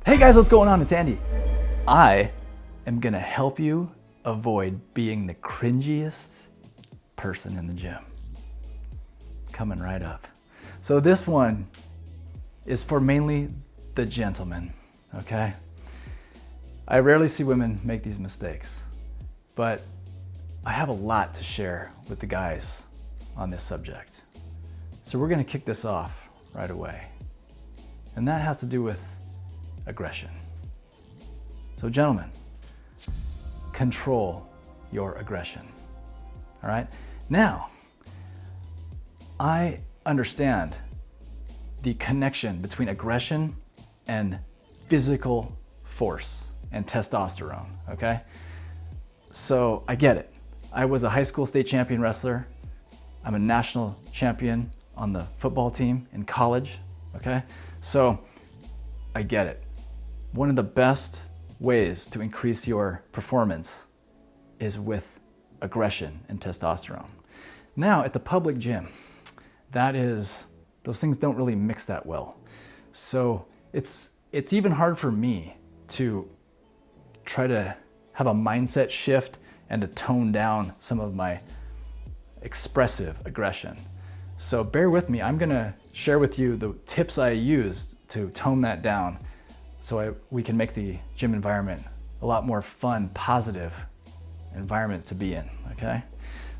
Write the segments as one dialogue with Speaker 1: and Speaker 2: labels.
Speaker 1: Hey guys, what's going on? It's Andy. I am gonna help you avoid being the cringiest person in the gym. Coming right up. So this one is for mainly the gentlemen, okay? I rarely see women make these mistakes, but I have a lot to share with the guys on this subject. So we're gonna kick this off right away. And that has to do with aggression. So gentlemen, control your aggression, all right? Now, I understand the connection between aggression and physical force and testosterone, okay? So I get it. I was a high school state champion wrestler. I'm a national champion on the football team in college, okay? So I get it. One of the best ways to increase your performance is with aggression and testosterone. Now at the public gym, those things don't really mix that well. So it's even hard for me to try to have a mindset shift and to tone down some of my expressive aggression. So bear with me. I'm gonna share with you the tips I used to tone that down so we can make the gym environment a lot more fun, positive environment to be in, okay?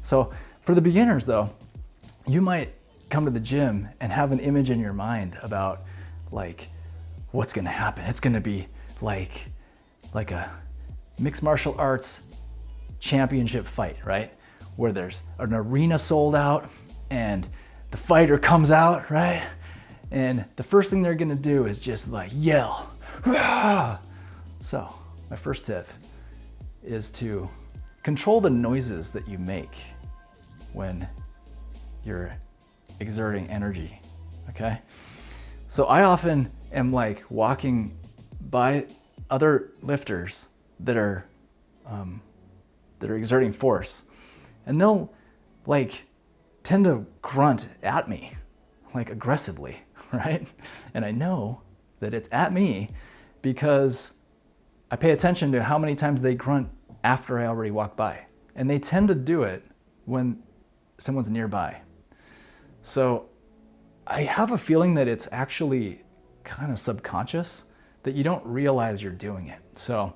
Speaker 1: So for the beginners though, you might come to the gym and have an image in your mind about like what's gonna happen. It's gonna be like a mixed martial arts championship fight, right? Where there's an arena sold out and the fighter comes out, right? And the first thing they're gonna do is just like yell. Rah! So my first tip is to control the noises that you make when you're exerting energy, okay? So I often am like walking by other lifters that are exerting force, and they'll like tend to grunt at me like aggressively, right? And I know that it's at me because I pay attention to how many times they grunt after I already walk by. And they tend to do it when someone's nearby. So I have a feeling that it's actually kind of subconscious, that you don't realize you're doing it. So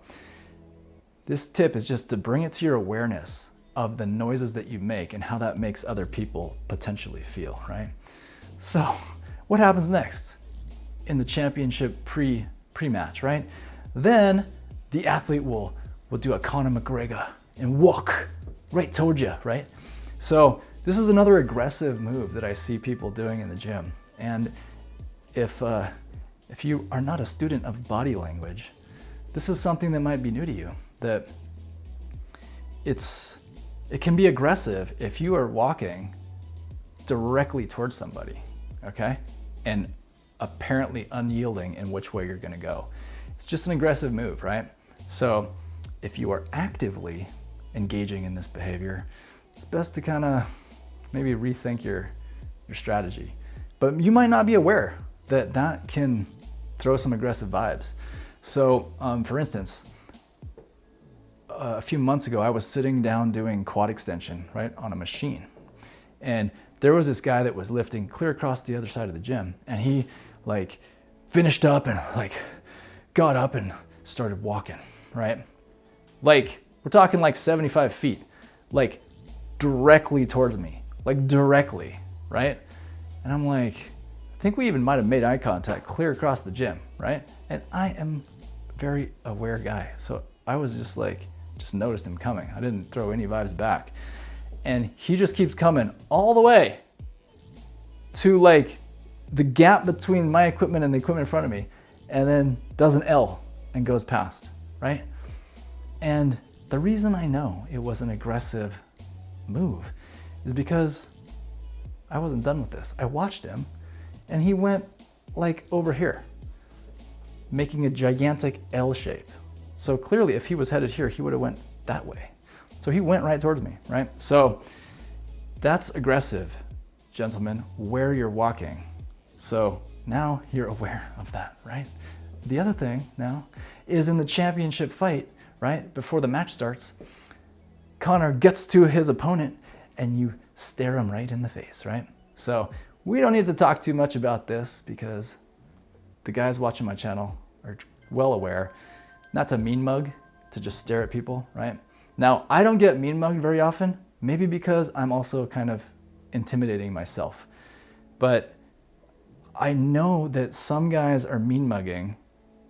Speaker 1: this tip is just to bring it to your awareness of the noises that you make and how that makes other people potentially feel, right? So what happens next in the championship pre-match, right? Then the athlete will do a Conor McGregor and walk right towards you, right? So this is another aggressive move that I see people doing in the gym. And if you are not a student of body language, this is something that might be new to you, that it can be aggressive if you are walking directly towards somebody, okay? And apparently unyielding in which way you're gonna go. It's just an aggressive move, right? So if you are actively engaging in this behavior, it's best to kind of maybe rethink your strategy. But you might not be aware that that can throw some aggressive vibes. So for instance, a few months ago, I was sitting down doing quad extension, right, on a machine. And there was this guy that was lifting clear across the other side of the gym, and he like finished up and like got up and started walking, right? Like we're talking like 75 feet, like directly towards me, like directly, right? And I'm like, I think we even might have made eye contact clear across the gym, right? And I am a very aware guy. So I was just noticed him coming. I didn't throw any vibes back. And he just keeps coming all the way to like the gap between my equipment and the equipment in front of me, and then does an L and goes past, right? And the reason I know it was an aggressive move is because I wasn't done with this. I watched him and he went like over here, making a gigantic L shape. So clearly if he was headed here, he would have went that way. So he went right towards me, right? So that's aggressive, gentlemen, where you're walking. So now you're aware of that, right? the other thing now is in the championship fight, right? Before the match starts, Connor gets to his opponent and you stare him right in the face, right? So we don't need to talk too much about this because the guys watching my channel are well aware not to mean mug, to just stare at people, right? Now, I don't get mean mugged very often, maybe because I'm also kind of intimidating myself. But I know that some guys are mean mugging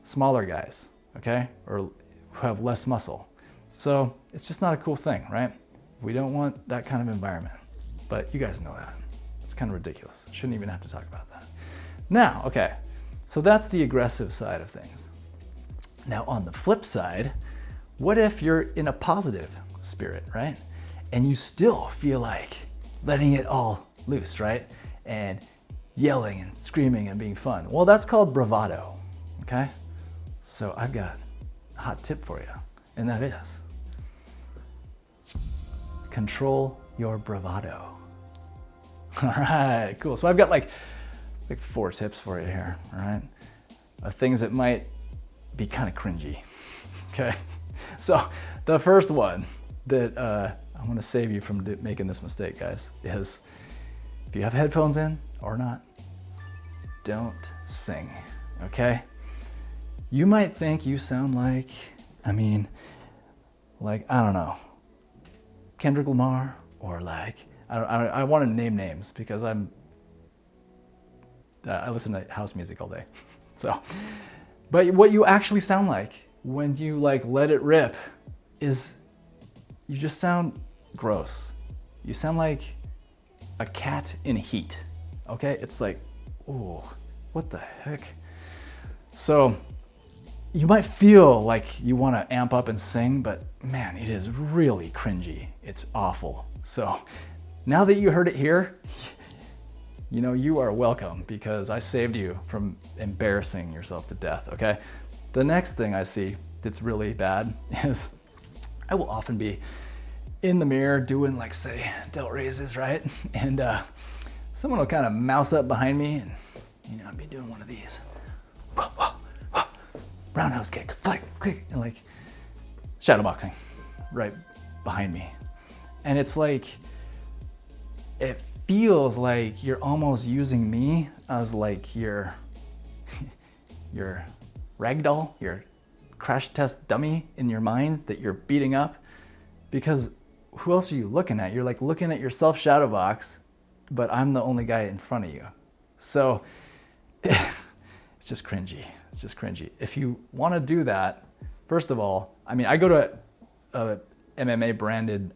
Speaker 1: smaller guys, okay? Or who have less muscle. So it's just not a cool thing, right? We don't want that kind of environment. But you guys know that. It's kind of ridiculous. Shouldn't even have to talk about that. Now, okay, so that's the aggressive side of things. Now on the flip side, what if you're in a positive spirit, right? And you still feel like letting it all loose, right? And yelling and screaming and being fun. Well, that's called bravado, okay? So I've got a hot tip for you, and that is control your bravado. All right, cool. So I've got like 4 tips for you here, all right? Things that might be kind of cringy, okay? So the first one that I want to save you from making this mistake, guys, is if you have headphones in or not, don't sing, okay? You might think you sound like, I don't know, Kendrick Lamar, or like, I want to name names because I listen to house music all day. So, but what you actually sound like when you like let it rip is you just sound gross. You sound like a cat in heat, okay? It's like, oh, what the heck? So you might feel like you want to amp up and sing, but man, it is really cringy. It's awful. So now that you heard it here, you know, you are welcome because I saved you from embarrassing yourself to death, okay? The next thing I see that's really bad is I will often be in the mirror doing like, say, delt raises, right? And someone will kind of mouse up behind me and, you know, I'd be doing one of these. Roundhouse kick, flick, click, and like shadow boxing right behind me. And it's like, it feels like you're almost using me as like your ragdoll, your crash test dummy in your mind that you're beating up, because who else are you looking at? You're like looking at yourself shadow box, but I'm the only guy in front of you. So it's just cringy. It's just cringy. If you want to do that, first of all, I mean, I go to a MMA branded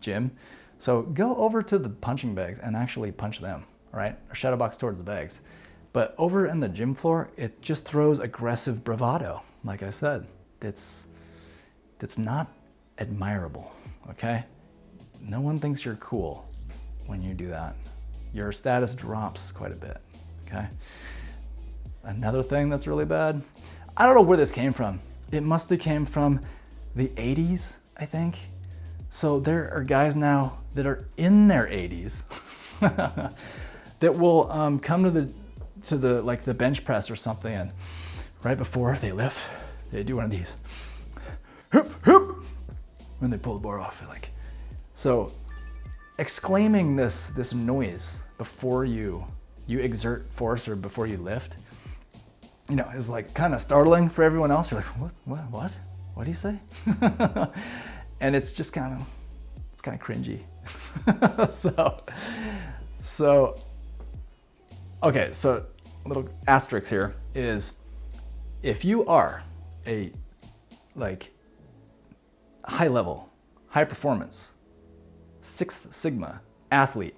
Speaker 1: gym. So go over to the punching bags and actually punch them, all right? Or shadow box towards the bags. But over in the gym floor, it just throws aggressive bravado. Like I said, it's not admirable, okay? No one thinks you're cool when you do that. Your status drops quite a bit, okay? Another thing that's really bad, I don't know where this came from. It must have came from the 80s, I think. So there are guys now that are in their 80s that will come to the like the bench press or something, and right before they lift, they do one of these, when they pull the bar off, like. So exclaiming this noise before you exert force or before you lift, you know, is like kind of startling for everyone else. You're like, what do you say? And it's just kind of cringy. so okay, so a little asterisk here is, if you are a like high level, high performance, 6th Sigma athlete,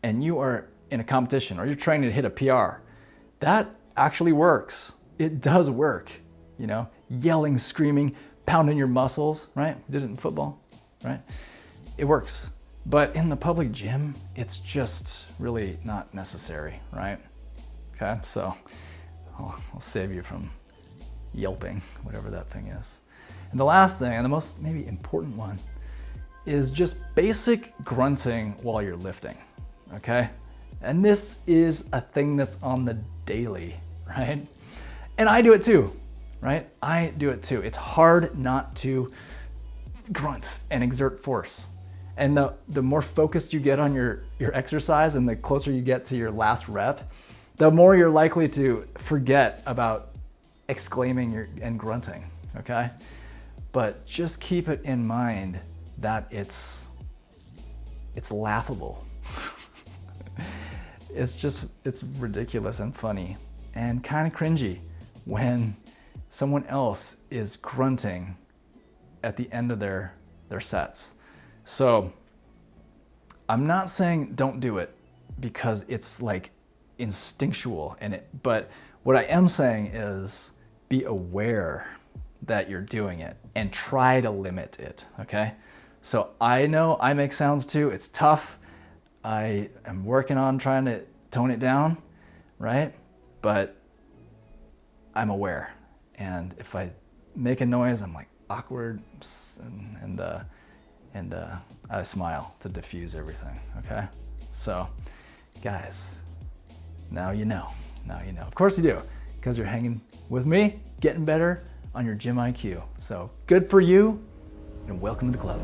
Speaker 1: and you are in a competition or you're trying to hit a PR, that actually works. It does work, you know, yelling, screaming, pounding your muscles, right? We did it in football, right? It works. But in the public gym, it's just really not necessary, right? Okay, so I'll save you from yelping, whatever that thing is. And the last thing, and the most maybe important one, is just basic grunting while you're lifting, okay? And this is a thing that's on the daily, right? And I do it too, right? I do it too. It's hard not to grunt and exert force. And the more focused you get on your exercise and the closer you get to your last rep, the more you're likely to forget about exclaiming and grunting, okay? But just keep it in mind that it's laughable. It's ridiculous and funny and kind of cringy when someone else is grunting at the end of their sets. So I'm not saying don't do it because it's like instinctual but what I am saying is be aware that you're doing it and try to limit it, okay? So I know I make sounds too. It's tough. I am working on trying to tone it down, right? But I'm aware. And if I make a noise, I'm like awkward and I smile to diffuse everything, okay? So guys, now you know. Of course you do, because you're hanging with me, getting better on your gym IQ. So good for you, and welcome to the club.